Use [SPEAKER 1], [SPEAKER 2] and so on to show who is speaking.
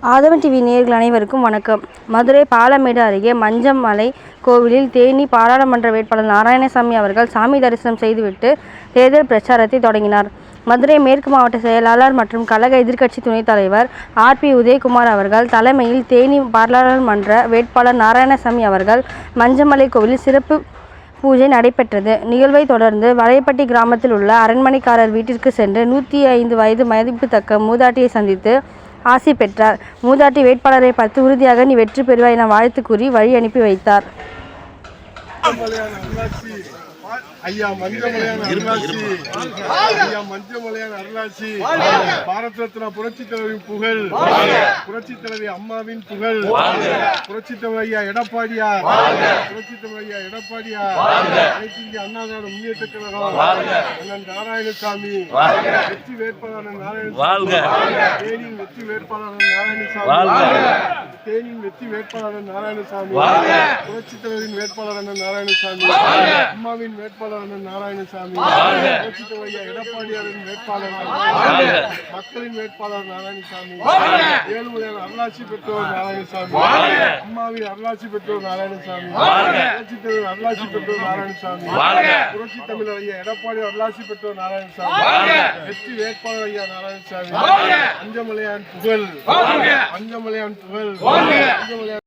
[SPEAKER 1] ஆதவன் TV நேயர்கள் அனைவருக்கும் வணக்கம். மதுரை பாலமேடு அருகே மஞ்சமலை கோவிலில் தேனி பாராளுமன்ற வேட்பாளர் நாராயணசாமி அவர்கள் சாமி தரிசனம் செய்துவிட்டு தேர்தல் பிரச்சாரத்தை தொடங்கினார். மதுரை மேற்கு மாவட்ட செயலாளர் மற்றும் கழக எதிர்க்கட்சி துணைத் தலைவர் RP உதயகுமார் அவர்கள் தலைமையில் தேனி பாராளுமன்ற வேட்பாளர் நாராயணசாமி அவர்கள் மஞ்சமலை கோவிலில் சிறப்பு பூஜை நடைபெற்றது. நிகழ்வை தொடர்ந்து வலைப்பட்டி கிராமத்தில் உள்ள அரண்மனைக்காரர் வீட்டிற்கு சென்று 105 வயது மதிப்புத்தக்க மூதாட்டியை சந்தித்து ஆசி பெற்றார். மூதாட்டி வேட்பாளரை பார்த்து உறுதியாக நீ வெற்றி பெறுவாய் என வாழ்த்து கூறி வழி அனுப்பி வைத்தார்.
[SPEAKER 2] ஐயா மஞ்சமலையான் அருளாட்சி, பாரத ரத்னா புரட்சி தலைவரின் புகழ், புரட்சி தலைவி அம்மாவின் புகழ், புரட்சி தலைவர் ஐயா எடப்பாடியார், புரட்சி தலைவர் ஐயா எடப்பாடியார், அனைத்து இந்திய அண்ணா திராவிட முன்னேற்ற கழகம் அண்ணன் நாராயணசாமி, வெற்றி வேட்பாளர் நாராயணசாமி, தேனியின் வெற்றி வேட்பாளர் நாராயணசாமி, தேனியின் வெற்றி வேட்பாளர் நாராயணசாமி, புரட்சி தலைவரின் வேட்பாளர் நாராயணசாமி, அம்மாவின் வேட்பாளர் நாராயணசாமி, எடப்பாடியாரின் வேட்பாளர், மக்களின் வேட்பாளர் நாராயணசாமி, ஏழுமலையான அருளாட்சி பெற்றோர் நாராயணசாமி, அம்மாவின் அருளாட்சி பெற்றோர் நாராயணசாமி, புரட்சி தலைவர் அருளாட்சி பெற்றோர் நாராயணசாமி, புரட்சி தமிழர் ஐயா எடப்பாடி அருளாட்சி பெற்றோர் நாராயணசாமி, வெற்றி வேட்பாளர் ஐயா நாராயணசாமி, அஞ்சமலையான் புகழ், அஞ்சமலையான் புகழ், அஞ்சமலையான்